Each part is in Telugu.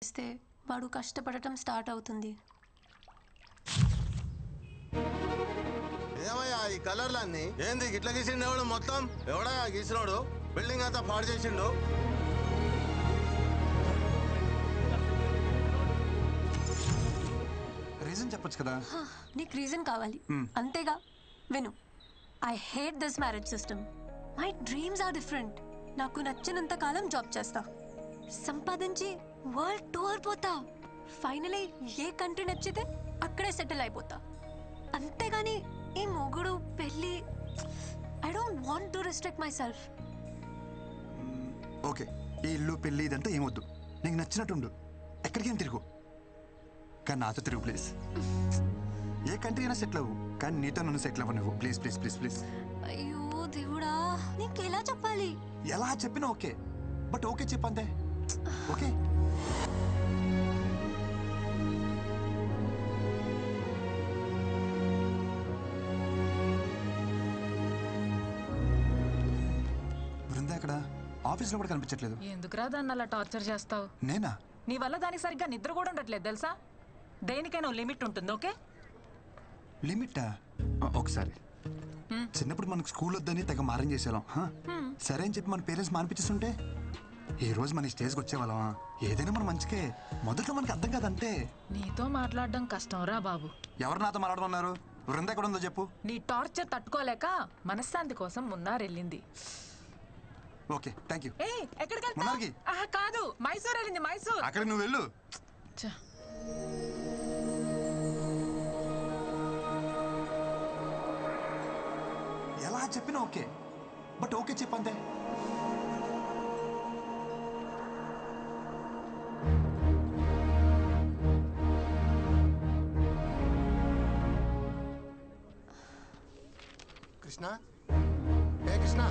చేస్తే వాడు కష్టపడటం స్టార్ట్ అవుతుంది. ఏమయ్యా ఈ కలర్లన్నీ ఏంది ఇట్లా గీసిండు? ఎవడు మొత్తం ఎవడా గీసినోడు? బిల్డింగ్ అంతా పాడు చేసిండు. రీజన్ చెప్పొచ్చు కదా. నీకు రీజన్ కావాలి అంతేగా. విను, I hate this marriage system. My dreams are different. నాకు నచ్చినంత కాలం జాబ్ చేస్తా, సంపాదించి వరల్డ్ టూర్ పోతా, ఫైనలీ ఏ కంట్రీ నచ్చితే అక్కడే సెటిల్ అయిపోతా. అంతేగాని ఈ మొగుడు పెళ్ళి, I don't want to restrict myself. Okay, ఈ ఇల్లు పెళ్ళి ఇదంతా ఏమొద్దు, నీకు నచ్చినట్టుండు, ఎక్కడికైనా తిరుగు, కానీ నాతో తిరుగు ప్లీజ్. ఏ కంట్రీ అయినా సెటిల్ అవ్వు, కానీ నీతో నన్ను సెటిల్ అవ్వ నువ్వు ప్లీజ్ ప్లీజ్ ప్లీజ్ ప్లీజ్. అయ్యో దేవుడా, నీకు ఎలా చెప్పాలి? ఎలా చెప్పినా ఓకే, బట్ ఓకే చెప్పంతే. ఓకే బృందా ఎక్కడ? ఆఫీస్లో కూడా కనిపించట్లేదు. ఎందుకురా దాన్ని అలా టార్చర్ చేస్తావు? నేనా? నీ వల్ల దానికి సరిగ్గా నిద్ర కూడా ఉండట్లేదు తెలుసా. దేనికైనా లిమిట్ ఉంటుంది. ఓకే, లిమిటా? ఒకసారి చిన్నప్పుడు మనకు స్కూల్ వద్దని తెగ మారం చేసేవాళ్ళం. సరే అని చెప్పి మన పేరెంట్స్ మానిపించేస్తుంటే ఈ రోజు మన స్టేజ్కి వచ్చేవాళ్ళమా? ఏదైనా మన మంచికే. మొదట్లో మనకి అర్థం కాదంటే. నీతో మాట్లాడడం కష్టం రా బాబు. ఎవరు నాతో మాట్లాడుతున్నారు? బృందా ఎక్కడ ఉందో చెప్పు. నీ టార్చర్ తట్టుకోలేక మనశ్శాంతి కోసం మున్నారెళ్ళింది. Okay thank you. ఎక్కడికి మున్నార్కి? కాదు, మైసూర్ వెళ్ళింది. మైసూర్. అక్కడికి నువ్వు వెళ్ళు. ఎలా చెప్పినా ఓకే, బట్ ఓకే చెప్పంతే. కృష్ణ, ఏ కృష్ణ,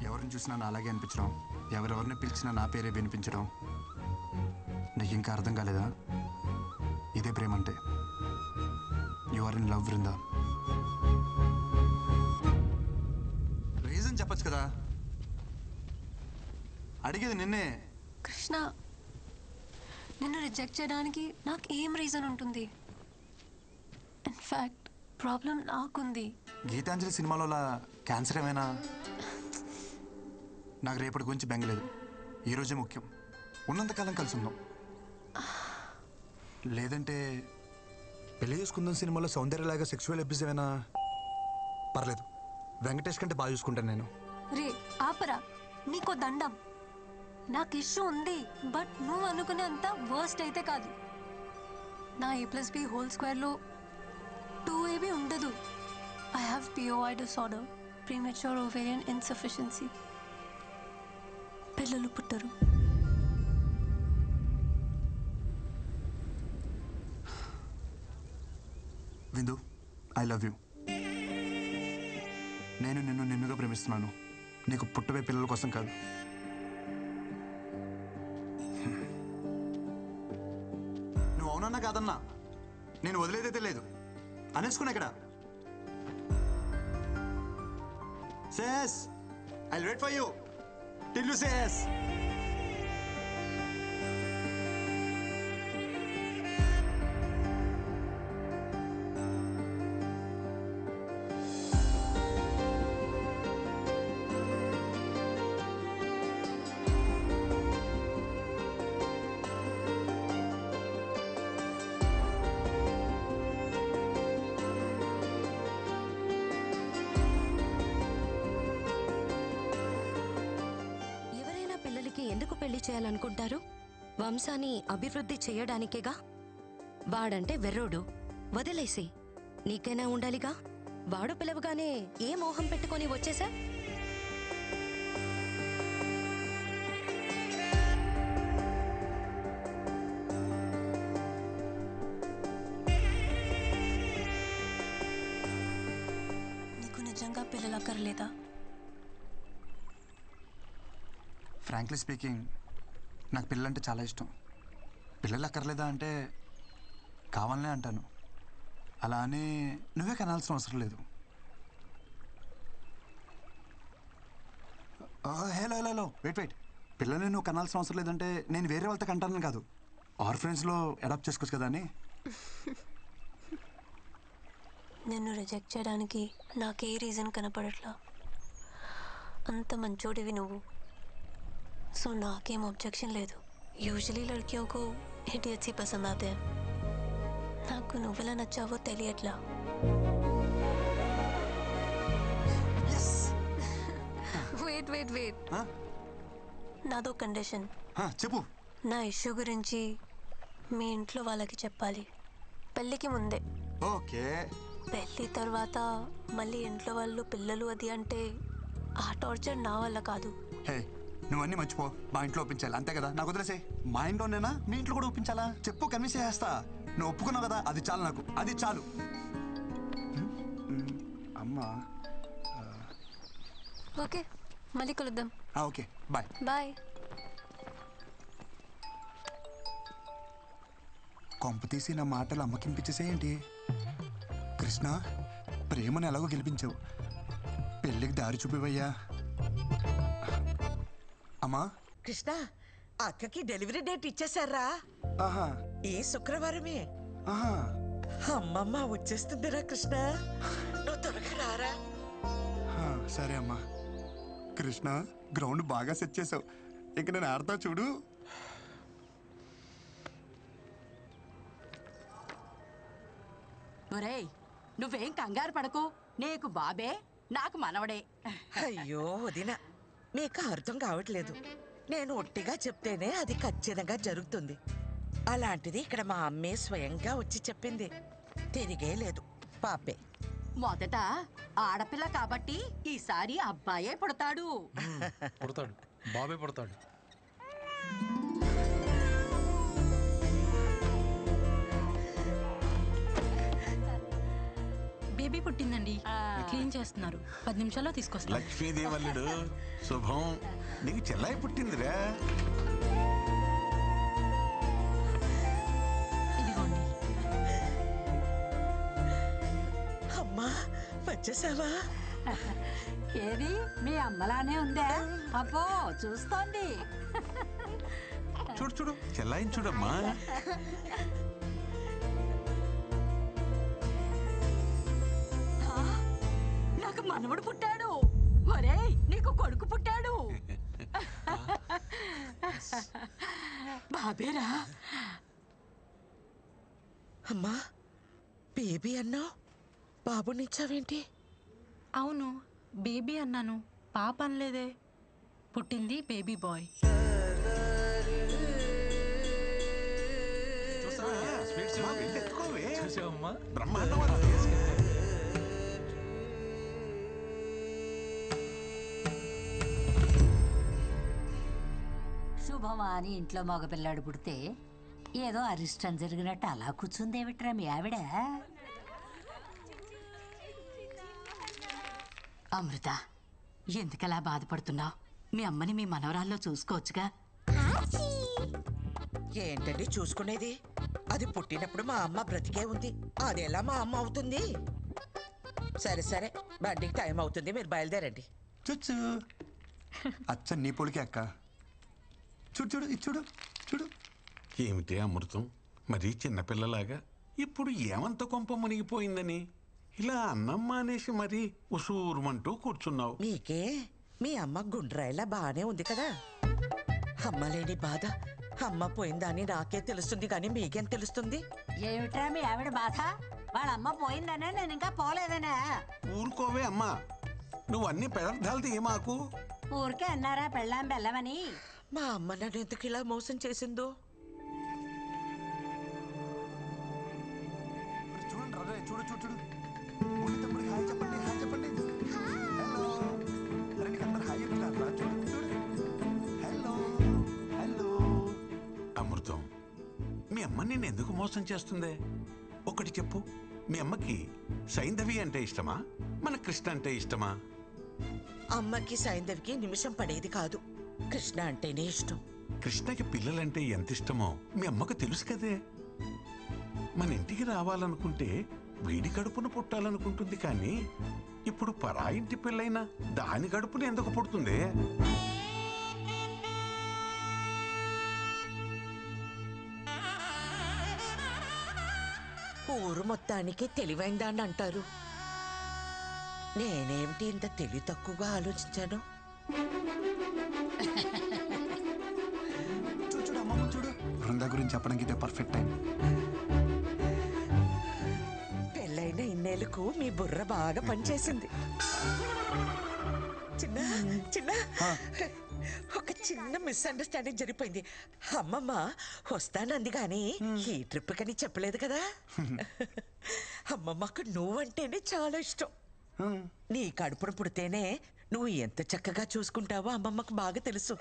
ఎవరిని చూసినా నా అలాగే అనిపించడం, ఎవరెవరిని పిలిచినా నా పేరే వినిపించడం. నీకు ఇంకా అర్థం కాలేదా? ఇదే ప్రేమ అంటే. You are in love Brinda. Reason చెప్పచ్చు కదా. అడిగేది నిన్నే. కృష్ణ, నిన్ను రిజెక్ట్ చేయడానికి నాకు ఏం రీజన్ ఉంటుంది? ఇన్ఫ్యాక్ట్ ప్రాబ్లం నాకుంది. గీతాంజలి సినిమాలో క్యాన్సర్ ఏమైనా? నాకు రేపటి గురించి బెంగలేదు, ఈరోజే ముఖ్యం. ఉన్నంతకాలం కలిసి ఉందాం. లేదంటే పెళ్లి చేసుకుందాం సినిమాలో సౌందర్యలాగా సెక్సువల్ అబ్యూస్ ఏమైనా? పర్లేదు, వెంకటేష్ కంటే బాగా చూసుకుంటాను నేను. రే ఆపరా, నీకో దండం. నాకు ఇష్యూ ఉంది, బట్ నువ్వు అనుకునే అంత వర్స్ట్ అయితే కాదు. నా A+B² 2AB ఉండదు. I have POI disorder, premature ovarian insufficiency. పిల్లలు పుట్టరు. విందు, ఐ లవ్ యూ. నేను నిన్ను నిన్నుగా ప్రేమిస్తున్నాను, నీకు పుట్టవే పిల్లల కోసం కాదు. నువ్వు అవునన్నా కాదన్నా నేను వదిలేదైతే లేదు. అనేసుకున్నా ఇక్కడ. Says I wait for you till you says. ఎందుకు పెళ్లి చేయాలనుకుంటారు? వంశాన్ని అభివృద్ధి చేయడానికేగా. వాడంటే వెర్రోడు, వదిలేసి నీకైనా ఉండాలిగా. వాడు పిలవగానే ఏ మోహం పెట్టుకొని వచ్చేసా? నీకు నిజంగా పిల్లలు అక్కర్లేదా? ఫ్రాంక్లీ స్పీకింగ్, నాకు పిల్లలంటే చాలా ఇష్టం. పిల్లలు అక్కర్లేదా అంటే కావాలనే అంటాను. అలా అని నువ్వే కనాల్సిన అవసరం లేదు. Hello hello hello wait wait పిల్లల్ని నువ్వు కనాల్సిన అవసరం లేదంటే నేను వేరే వాళ్ళతో కంటాను కాదు, ఆర్ఫరెన్స్లో అడాప్ట్ చేసుకోవచ్చు కదా అని. నిన్ను రిజెక్ట్ చేయడానికి నాకే రీజన్ కనపడట్లా. అంత మంచోడివి నువ్వు, సో నాకేం ऑब्जेक्शन లేదు. యూజువలీ लड़कियों को इडियट्स ही पसंद आते हैं. నాకు నువ్వెలా నచ్చావో తెలియట్లా. వెయిట్ వెయిట్ వెయిట్, నాదో కండిషన్. చెప్పు. నా ఇష్యూ గురించి మీ ఇంట్లో వాళ్ళకి చెప్పాలి, పెళ్ళికి ముందే. ఓకే. పెళ్ళి తర్వాత మళ్ళీ ఇంట్లో వాళ్ళు పిల్లలు అది అంటే ఆ టార్చర్ నా వల్ల కాదు. హే, నువ్వన్నీ మర్చిపో, మా ఇంట్లో ఒప్పించాలి అంతే కదా, నాకు వదిలేసే. మా ఇంట్లోనేనా మీ ఇంట్లో కూడా ఒప్పించాలా? చెప్పు, కన్విన్స్ చేస్తా. నువ్వు ఒప్పుకున్నావు కదా, అది చాలు నాకు, అది చాలు. అమ్మా. ఓకే, మళ్ళీ కలుద్దాం. Okay, bye. బాయ్. కొంప తీసి నా మాటలు అమ్మకింపించేసేయండి. కృష్ణ, ప్రేమను ఎలాగో గెలిపించావు, పెళ్ళికి దారి చూపివయ్యా. అమ్మా. కృష్ణ, అక్కకి డెలివరీ డేట్ ఇచ్చేసారా? ఆహా. ఈ శుక్రవారమే. ఆహా. అమ్మమ్మ వచ్చేస్తుందిరా కృష్ణ, నువ్వు త్వరగా రారా. సరే అమ్మా. కృష్ణ, గ్రౌండ్ బాగా సెట్ చేసావు, ఇక నేను ఆడతా చూడు. ఒరేయ్, నువ్వేం కంగారు పడకు, నీకు బాబే నాకు మనవడే. అయ్యో వదిన, మీకు అర్థం కావట్లేదు. నేను ఒట్టిగా చెప్తేనే అది ఖచ్చితంగా జరుగుతుంది. అలాంటిది ఇక్కడ మా అమ్మే స్వయంగా వచ్చి చెప్పింది. తిరిగే లేదు, పాపే. మొదట ఆడపిల్ల కాబట్టి ఈసారి అబ్బాయే పుడతాడు. పుడతాడు, బాబే పుడతాడు. బేబీ పుట్టిందండి, క్లీన్ చేస్తున్నారు, 10 నిమిషాల్లో తీసుకొస్తారు. లక్ష్మీదేవల్లుడు శుభం, నీకు చెల్లాయి పుట్టిందిరా. ఇదిగోండి. అమ్మా, వచ్చేసావా? ఏది మీ అమ్మలానే ఉందా? అబ్బో, చూస్తోంది. చూడు చూడు, చెల్లాయిని చూడమ్మా. నాకు మనవడు పుట్టాడు. ఒరేయ్, నీకు కొడుకు పుట్టాడు. బాబేరా. అమ్మా, బేబీ అన్నావు, బాబునిచ్చావేంటి? అవును, బేబీ అన్నాను, పాప అనలేదే. పుట్టింది బేబీ బాయ్. చూసావమ్మా, బ్రహ్మాండం. శుభమా అని ఇంట్లో మగపిల్లాడు పుడితే ఏదో అరిష్టం జరిగినట్టు అలా కూర్చుందేమిట్రా మీ ఆవిడ? అమృత, ఎందుకలా బాధపడుతున్నావు? మీ అమ్మని మీ మనవరాల్లో చూసుకోవచ్చుగా. ఏంటండి చూసుకునేది? అది పుట్టినప్పుడు మా అమ్మ బ్రతికే ఉంది, అది ఎలా మా అమ్మ అవుతుంది? సరే సరే, బండికి టైం అవుతుంది, మీరు బయలుదేరండి. చూచు, అచ్చ నీ పొలికే అక్క. చూడు చూడు, ఇది చూడు చూడు. ఏమిటి అమృతం, మరీ చిన్నపిల్లలాగా ఇప్పుడు ఏమంత కొంప మునిగిపోయిందని ఇలా అన్నం మానేసి మరీ ఉసూరుమంటూ కూర్చున్నావు. మీకే మీ అమ్మ గుండ్రాయిలా బానే ఉంది కదా. అమ్మ లేని బాధ అమ్మ పోయిందని నాకే తెలుస్తుంది, కానీ మీకేం తెలుస్తుంది? ఏమిట్రా మీ ఆవిడ బాధ? వాళ్ళ అమ్మ పోయిందనే, నేను ఇంకా పోలేదనే. ఊరుకోవే అమ్మా, నువ్వు అన్ని పెడర్థాలు తీయమాకు. ఊరికే అన్నారా పెళ్ళాం బెల్లమని? మా అమ్మ నన్ను ఎందుకు ఇలా మోసం చేసిందో. చూడండి రా, చూడు చూడు చూడు. బుల్లి తమ్ముడికి హాయ్ చెప్పండి, హాయ్ చెప్పండి. హలో. అరే నీకు అందరు హాయ్ చెప్తున్నారు రా, చూడు చూడు. Hello hello. అమృతం, మీ అమ్మ నిన్ను ఎందుకు మోసం చేస్తుందే? ఒకటి చెప్పు, మీ అమ్మకి సైంధవి అంటే ఇష్టమా, మన కృష్ణ అంటే ఇష్టమా? అమ్మకి సైంధవికి నిమిషం పడేది కాదు, కృష్ణ అంటేనే ఇష్టం. కృష్ణకి పిల్లలంటే ఎంత ఇష్టమో మీ అమ్మకు తెలుసు కదే. మన ఇంటికి రావాలనుకుంటే వీడి కడుపును పుట్టాలనుకుంటుంది, కానీ ఇప్పుడు పరాయింటి పిల్లైనా దాని కడుపును ఎందుకు పుడుతుంది? ఊరు మొత్తానికి తెలివైందాన్ని అంటారు. నేనేమిటి ఇంత తెలివి తక్కువగా ఆలోచించాను? చూడు అమ్మమ్మ చూడు, బృందా గురించి చెప్పడానికి ఇదే పర్ఫెక్ట్ టైం. పెళ్ళైన ఇన్నేళ్ళకు మీ బుర్ర బాగా పనిచేసింది. చిన్న చిన్న ఒక చిన్న మిస్అండర్స్టాండింగ్ జరిగిపోయింది. అమ్మమ్మ వస్తానంది కానీ ఈ ట్రిప్ కని చెప్పలేదు కదా. అమ్మమ్మకు నువ్వంటేనే చాలా ఇష్టం. నీ కడుపున పుడితేనే నువ్వు ఎంత చక్కగా చూసుకుంటావో అమ్మమ్మకు బాగా తెలుసు.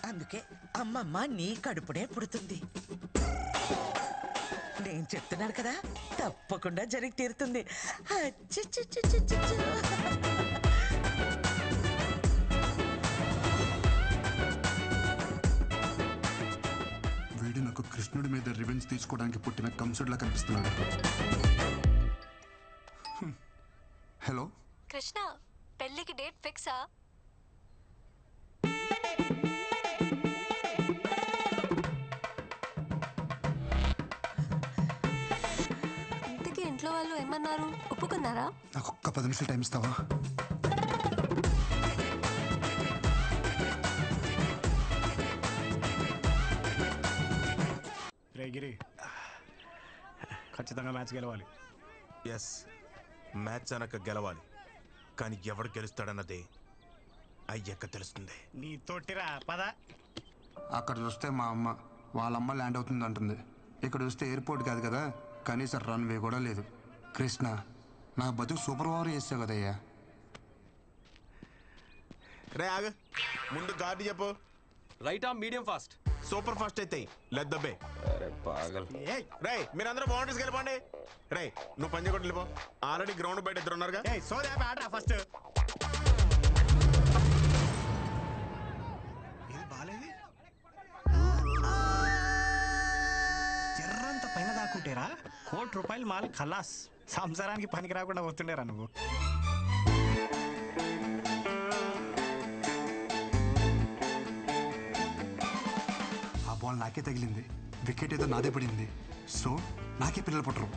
అందుకే అమ్మమ్మ నీ కడుపునే పుడుతుంది. నేను చెప్తున్నాను కదా, తప్పకుండా జరిగి తీరుతుంది. వీడు నాకు కృష్ణుడి మీద రివెంజ్ తీసుకోవడానికి పుట్టిన కంసుడిలా కనిపిస్తున్నాడు. హలో కృష్ణ, పెళ్ళికి డేట్ ఫిక్సా? ఇంతకీ ఇంట్లో వాళ్ళు ఏమన్నారు? ఒప్పుకున్నారా? నాకు ఒక్క 10 నిమిషాలు టైం ఇస్తావా? గిరి ఖచ్చితంగా మ్యాచ్ గెలవాలి. ఎస్, మ్యాచ్ అనక గెలవాలి. కానీ ఎవడు గెలుస్తాడన్నదే అయ్యాక తెలుస్తుంది. నీ తోటిరా పద. అక్కడ చూస్తే మా అమ్మ వాళ్ళమ్మ ల్యాండ్ అవుతుంది అంటుంది. ఇక్కడ చూస్తే ఎయిర్పోర్ట్ కాదు కదా, కనీసం రన్వే కూడా లేదు. కృష్ణ, నా బతుకు సూపర్ ఓవర్ చేస్తావు కదయ్యా. రే ఆగు, ముందు గార్డు చెప్పు. Right arm medium fast. Super fast అయితే లెట్ ద బే. రే మీరందరూ బౌండరీస్ వెళ్ళిపోండి. రే నువ్వు పంజ కొట్టి వెళ్ళిపో. ఆల్రెడీ గ్రౌండ్ బయట ఇద్దరు ఉన్నారుగా. ఫస్ట్ జర్రంత పైన దాక్కుంటేరా ₹1,00,00,000 మాల్ ఖలాస్. సంసారానికి పనికి రాకుండా వస్తుండేరా నువ్వు. బాల్ నాకే తగిలింది, వికెట్ ఏదో నాదే పడింది. సో నాకే పిల్లలు పుట్టరు.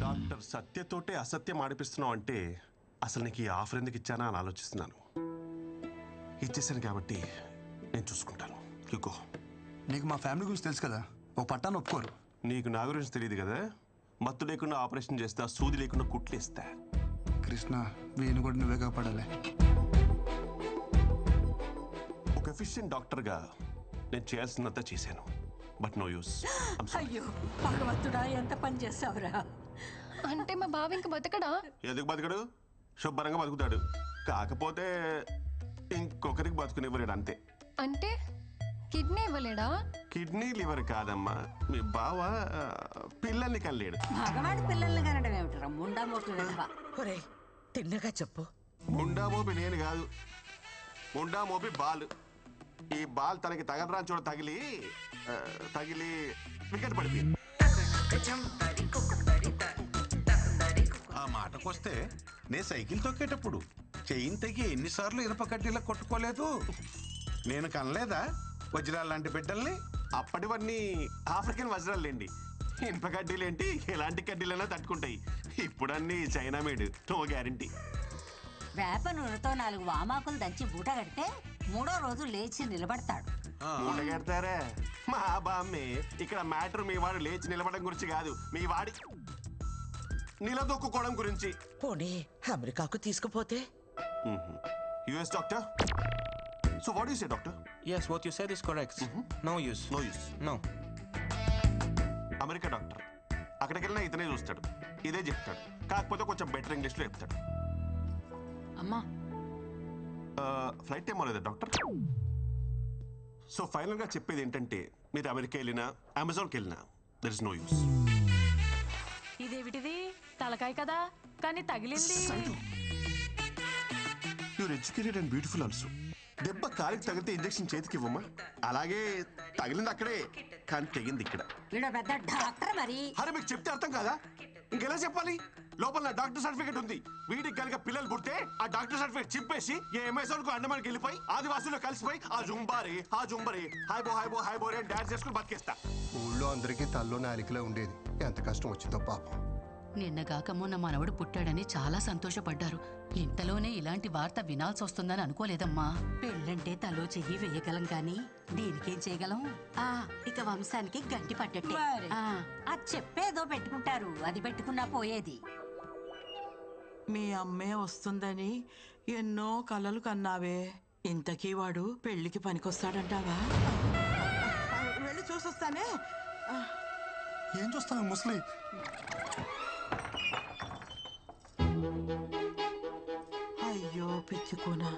డాక్టర్ సత్యతోటే అసత్యం ఆడిపిస్తున్నావు అంటే అసలు నీకు ఈ ఆఫర్ ఎందుకు ఇచ్చానా అని ఆలోచిస్తున్నాను. ఇచ్చేసాను కాబట్టి నేను చూసుకుంటాను. ఇగో నీకు మా ఫ్యామిలీ గురించి తెలుసు కదా, ఓ పట్టాను ఒప్పుకోరు. నీకు నా గురించి తెలియదు కదా. మత్తు లేకుండా ఆపరేషన్ చేస్తా, సూది లేకుండా కుట్లేస్తా. కృష్ణ, వీణు కూడా నువ్వే కాపాడాలి. ఒక ఎఫిషియెంట్ డాక్టర్గా నేను చేయాల్సినంత చేశాను. But no use. అయ్యో భగవంతుడా, ఎంత పని చేస్తావురా. అంటే మా బావ ఇంక బతకడా? ఎందుకు బతకడు? శుభ్రంగా బతుకుతాడు. కాకపోతే ఇంకొకరికి బతుకునివ్వలేడు అంతే. అంటే కిడ్నీ ఇవ్వలేడా? కిడ్నీ లివర్ కాదమ్మా, మీ బావ పిల్లల్ని కనలేడు. మగవాడి పిల్లల్ని కనడం ఏమిటరా ముండా మోపి. తిన్నగా చెప్పు. ముండా మోపి నేను కాదు, ముండా మోపి బాల్. ఈ బాల్ తనకి తగలరాని చోట తగిలి వికెట్ పడిపోయింది. ఆ మాటకొస్తే నేను సైకిల్ తొక్కేటప్పుడు చెయ్యిని తెగి ఎన్నిసార్లు ఇనుప కడ్డీలా కొట్టుకోలేదు. నేను కనలేదా వజ్రాలు లాంటి బిడ్డల్ని? అప్పటివన్నీ ఆఫ్రికన్ వజ్రాలేండి. ఇనుప కడ్డీలేంటి, ఎలాంటి కడ్డీలైనా తట్టుకుంటాయి. ఇప్పుడన్నీ చైనా మేడ్, నో గ్యారంటీ. వేప నూనెతో 4 వామాకులు దంచి బూట కడితే 3వ రోజు లేచి నిలబడతాడు. మూట కడతారా? మా బామ్మే. ఇక్కడ మ్యాటర్ మీ వాడు లేచి నిలబడడం గురించి కాదు, మీ వాడి నిలదొక్కుకోవడం గురించి. పోనీ అమెరికాకు తీసుకుపోతే? US doctor. So what you say doctor? Yes, what you said is correct. No use. No use. No. America doctor అక్కడికి వెళ్ళినా ఇతనే చూస్తాడు, ఇదే చెప్తాడు. కాకపోతే కొంచెం బెటర్ ఇంగ్లీష్లో చెప్తాడు. అమ్మా ఫ్లైట్ టైం అవ్వలేదా డాక్టర్? సో ఫైనల్గా చెప్పేది ఏంటంటే, మీరు అమెరికా వెళ్ళినా అమెజాన్కి వెళ్ళినా దర్ ఇస్ నో యూస్. ఇదేమిటిది? తలకాయ కదా, కానీ తగిలింది. You're educated and beautiful also. దెబ్బ కాలికి తగిలితే ఇంజెక్షన్ చేతికి ఇవ్వమ్మా. అలాగే తగిలింది అక్కడే, కానీ తెగింది ఇక్కడ. వీడు పెద్ద డాక్టర్ మరి. అరే మీకు చెప్తే అర్థం కాదా? ఇంకెలా చెప్పాలి? లోపల నా డాక్టర్ సర్టిఫికేట్ ఉంది. వీడికి కనుక పిల్లలు పుడితే ఆ డాక్టర్ సర్టిఫికేట్ చింపేసి ఏ అమెజాన్ కు అండమానికి వెళ్ళిపోయి ఆదివాసుల్లో కలిసిపోయి ఆ జుంబారే హాయ్ బో అని డాన్స్ చేసుకుని బతికేస్తా. ఊళ్ళో అందరికీ తల్లో నాలికలో ఉండేది. ఎంత కష్టం వచ్చిందో పాపం. నిన్నగాక మొన్న మనవడు పుట్టాడని చాలా సంతోషపడ్డారు. ఇంతలోనే ఇలాంటి వార్త వినాల్సి వస్తుందని అనుకోలేదమ్మా. పెళ్ళంటే తలో చెయ్యి వేయగలం కానీ దీనికేం చేయగలం? ఇక వంశానికి గంటి పట్టట్టే. అది చెప్పేదో పెట్టుకుంటారు, అది పెట్టుకున్నా పోయేది. మీ అమ్మే వస్తుందని ఎన్నో కలలు కన్నావే. ఇంతకీ వాడు పెళ్లికి పనికొస్తాడంటావా? వెళ్ళి చూసొస్తానే. ఏం చూస్తాను ముసలి? అయ్యో పిచ్చుకోనా,